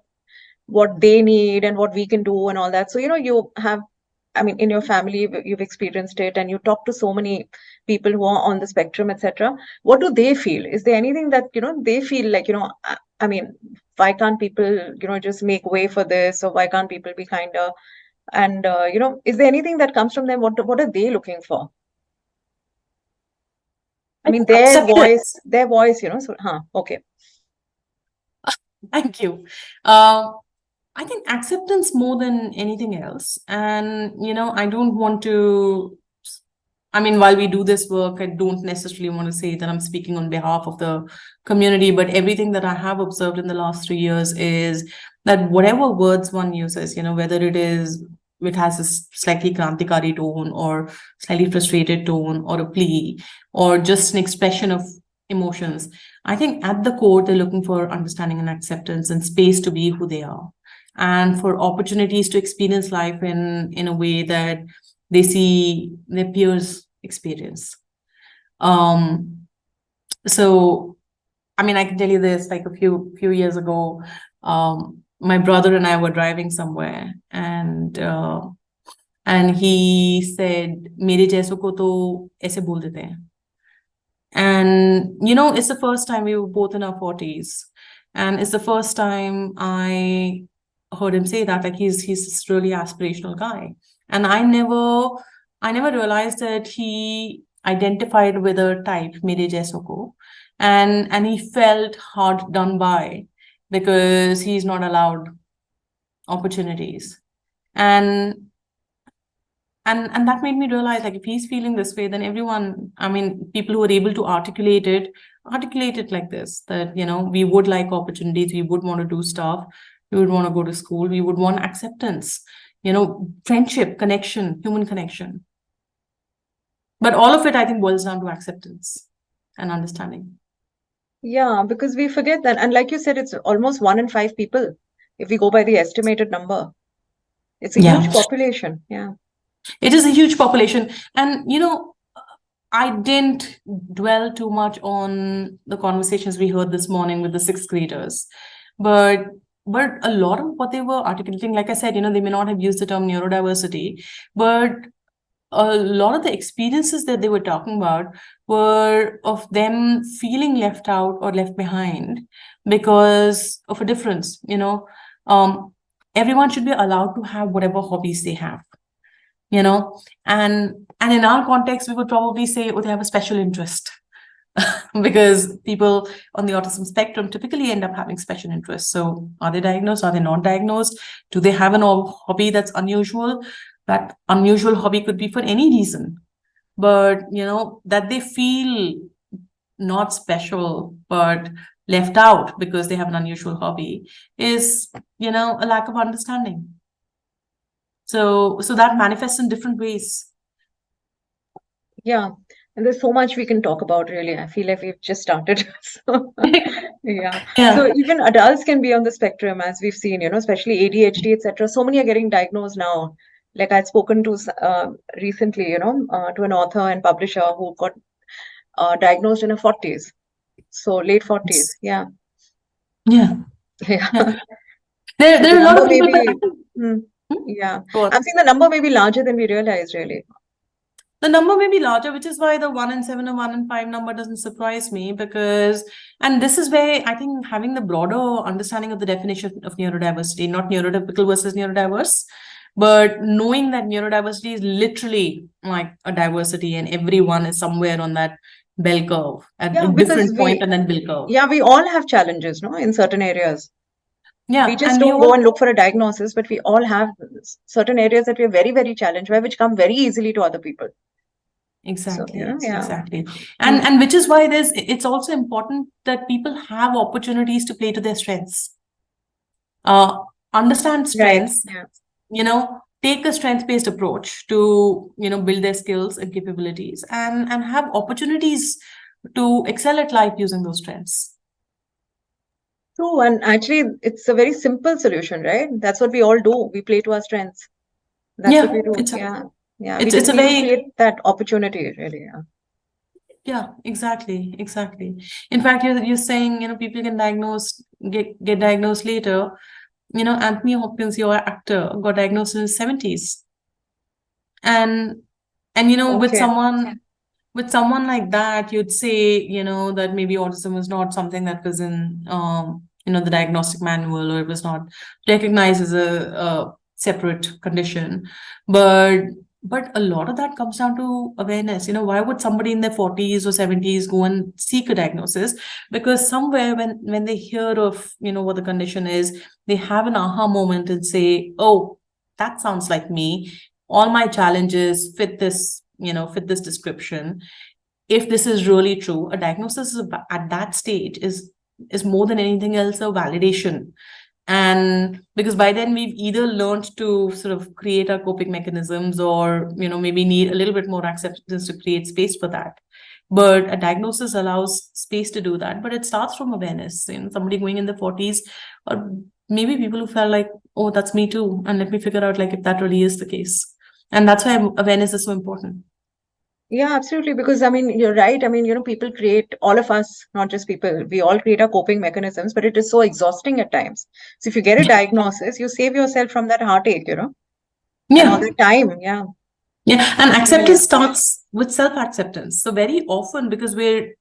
what they need and what we can do and all that. So you have, I mean, in your family you've experienced it, and you talk to so many people who are on the spectrum, etc. What do they feel? Is there anything that they feel like I mean, why can't people just make way for this, or why can't people be kinder? And is there anything that comes from them? What are they looking for? I I mean, think acceptance. their voice, so okay. Thank you. I think acceptance more than anything else. And, I don't want to, I mean, while we do this work, I don't necessarily want to say that I'm speaking on behalf of the community, but everything that I have observed in the last 3 years is that whatever words one uses, whether it has a slightly krantikari tone or slightly frustrated tone or a plea or just an expression of emotions, I think at the core, they're looking for understanding and acceptance and space to be who they are, and for opportunities to experience life in a way that they see their peers experience. So I mean, I can tell you this, like a few years ago, my brother and I were driving somewhere, and he said, "मेरे जैसों को तो ऐसे बोल देते हैं." And it's the first time, we were both in our 40s, and it's the first time I heard him say that. Like, he's this really aspirational guy, and I never realized that he identified with a type, mere jaison ko, and he felt hard done by because he's not allowed opportunities. And that made me realize, like, if he's feeling this way, then everyone, I mean, people who are able to articulate it articulate it like this, that, we would like opportunities, we would want to do stuff, we would want to go to school, we would want acceptance, friendship, connection, human connection. But all of it, I think, boils down to acceptance and understanding. Yeah, because we forget that. And like you said, it's almost 1 in 5 people, if we go by the estimated number. It's a huge population. Yeah. It is a huge population. And, I didn't dwell too much on the conversations we heard this morning with the 6th graders. But a lot of what they were articulating, like I said, they may not have used the term neurodiversity, but a lot of the experiences that they were talking about were of them feeling left out or left behind because of a difference. Everyone should be allowed to have whatever hobbies they have, and in our context, we would probably say, oh, they have a special interest. Because people on the autism spectrum typically end up having special interests. So are they diagnosed? Are they not diagnosed? Do they have an hobby that's unusual? That unusual hobby could be for any reason. But, that they feel not special, but left out because they have an unusual hobby is, a lack of understanding. So that manifests in different ways. Yeah. And there's so much we can talk about, really. I feel like we've just started. So, yeah. So even adults can be on the spectrum, as we've seen, especially ADHD, etc. So many are getting diagnosed now. Like I'd spoken to recently, to an author and publisher who got diagnosed in her 40s. So late 40s. Yeah. Yeah. Yeah. There are a lot of people. Yeah. I'm saying the number may be larger than we realize, really. The number may be larger, which is why the 1 in 7 or 1 in 5 number doesn't surprise me, because, and this is where I think having the broader understanding of the definition of neurodiversity, not neurotypical versus neurodiverse, but knowing that neurodiversity is literally like a diversity and everyone is somewhere on that bell curve at a different point on that bell curve. Yeah, we all have challenges, no, in certain areas. Yeah, we just don't go and look for a diagnosis, but we all have certain areas that we are very, very challenged by, which come very easily to other people. Exactly. So, exactly. And which is why it's also important that people have opportunities to play to their strengths. Understand strengths, take a strength-based approach to, build their skills and capabilities and have opportunities to excel at life using those strengths. True. And actually, it's a very simple solution, right? That's what we all do. We play to our strengths. That's what we do. Yeah, we just need to create that opportunity, really. Yeah, exactly. In fact, you're saying, people can get diagnosed later. Anthony Hopkins, your actor, got diagnosed in his 70s. And with someone like that, you'd say, that maybe autism was not something that was in the diagnostic manual, or it was not recognized as a separate condition. But a lot of that comes down to awareness. Why would somebody in their 40s or 70s go and seek a diagnosis? Because somewhere when they hear of, what the condition is, they have an aha moment and say, oh, that sounds like me. All my challenges fit this description. If this is really true, a diagnosis at that stage is more than anything else a validation. And because by then we've either learned to sort of create our coping mechanisms, or maybe need a little bit more acceptance to create space for that. But a diagnosis allows space to do that. But it starts from awareness. Somebody going in the 40s, or maybe people who felt like, oh, that's me too, and let me figure out like if that really is the case. And that's why awareness is so important. Yeah, absolutely. Because you're right. People create, all of us, not just people, we all create our coping mechanisms, but it is so exhausting at times. So if you get a diagnosis, you save yourself from that heartache, and all that time. Yeah. And acceptance starts with self-acceptance. So very often, because we're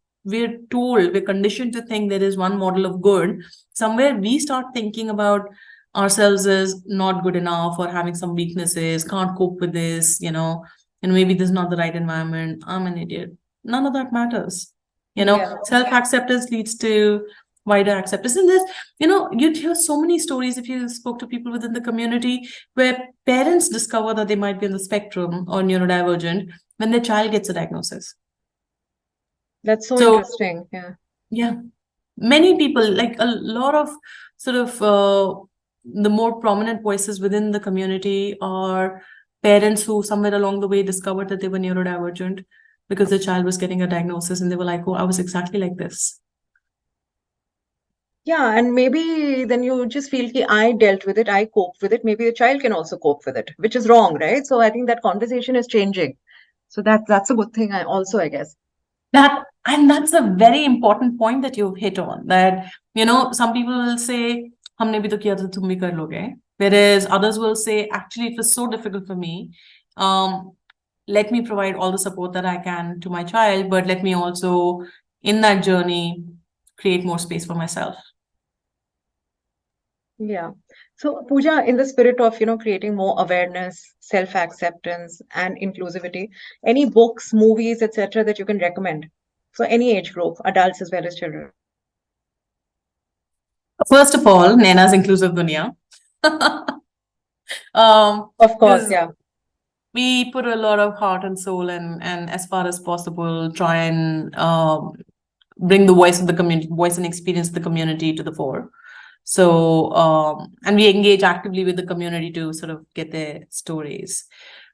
conditioned to think there is one model of good, somewhere we start thinking about ourselves as not good enough, or having some weaknesses, can't cope with this, and maybe this is not the right environment, I'm an idiot. None of that matters. Self-acceptance leads to wider acceptance. And this, you'd hear so many stories if you spoke to people within the community, where parents discover that they might be on the spectrum or neurodivergent when their child gets a diagnosis. That's so interesting. Yeah. Yeah. Many people, like a lot of sort of the more prominent voices within the community are parents who somewhere along the way discovered that they were neurodivergent because their child was getting a diagnosis and they were like, oh, I was exactly like this. Yeah, and maybe then you just feel ki I dealt with it, I coped with it. Maybe the child can also cope with it, which is wrong, right? So I think that conversation is changing. So that's a good thing. I guess. That's a very important point that you've hit on, that some people will say हमने भी तो किया था तुम भी कर लोगे, whereas others will say actually it was so difficult for me, um let me provide all the support that I can to my child, but let me also in that journey create more space for myself. Yeah. So Pooja, in the spirit of, creating more awareness, self-acceptance, and inclusivity, any books, movies, etc., that you can recommend for any age group, adults as well as children? First of all, Naina's Inclusive Duniya. Of course, Because yeah. we put a lot of heart and soul and as far as possible try and bring the voice of the community, voice and experience of the community to the fore. So and we engage actively with the community to sort of get their stories.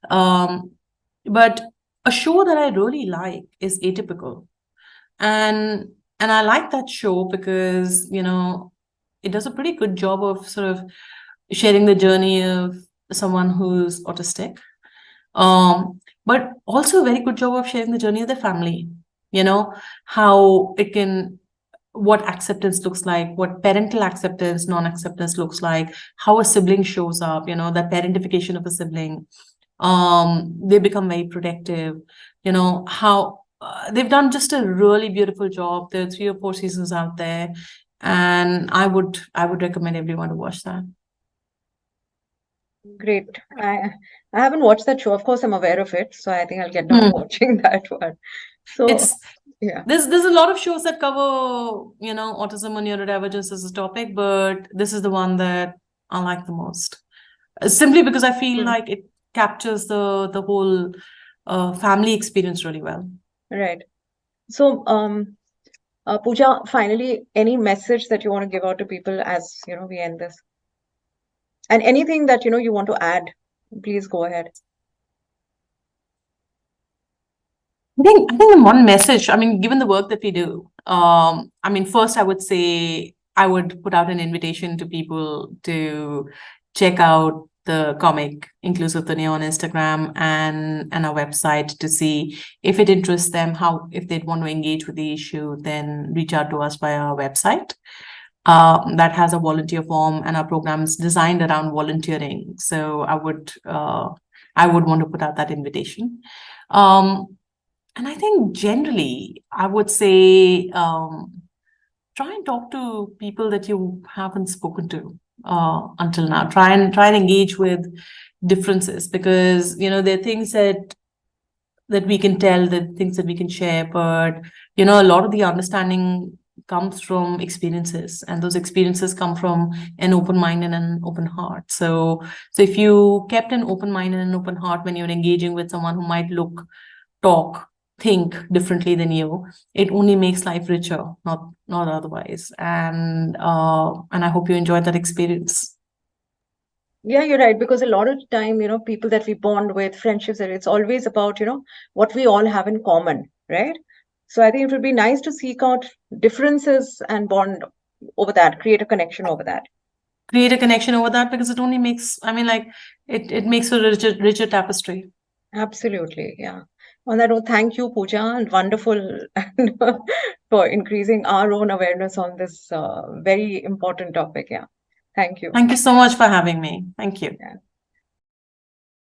But a show that I really like is Atypical, and I like that show because it does a pretty good job of sort of sharing the journey of someone who's autistic, but also a very good job of sharing the journey of the family, how it can, what acceptance looks like, what parental acceptance, non-acceptance looks like, how a sibling shows up, that parentification of a sibling. They become very protective, how they've done just a really beautiful job. There are 3 or 4 seasons out there, and I would recommend everyone to watch that. Great. I haven't watched that show. Of course, I'm aware of it, so I think I'll get down watching that one. So It's yeah, there's a lot of shows that cover autism or neurodivergence as a topic, but this is the one that I like the most, simply because I feel like it captures the whole family experience really well. right. So Pooja, finally, any message that you want to give out to people as we end this, and anything that you want to add, please go ahead. I think the one message, I mean, given the work that we do, I mean, first I would say I would put out an invitation to people to check out the comic Inclusive Duniya on Instagram and our website to see if it interests them, how, if they'd want to engage with the issue, then reach out to us via our website. That has a volunteer form, and our program is designed around volunteering. So I would want to put out that invitation. And I think generally, I would say try and talk to people that you haven't spoken to until now. Try and engage with differences, because there are things that we can tell, the things that we can share, but a lot of the understanding comes from experiences, and those experiences come from an open mind and an open heart. So if you kept an open mind and an open heart when you're engaging with someone who might look, talk, think differently than you, it only makes life richer, not otherwise. And I hope you enjoyed that experience. Yeah, you're right. Because a lot of time, people that we bond with, friendships, it's always about, what we all have in common, right? So I think it would be nice to seek out differences and bond over that, create a connection over that. Create a connection over that, because it only makes, I mean, like, it makes a richer tapestry. Absolutely, yeah. On that note, thank you, Pooja, and wonderful for increasing our own awareness on this very important topic. Yeah. Thank you. Thank you so much for having me. Thank you. Yeah.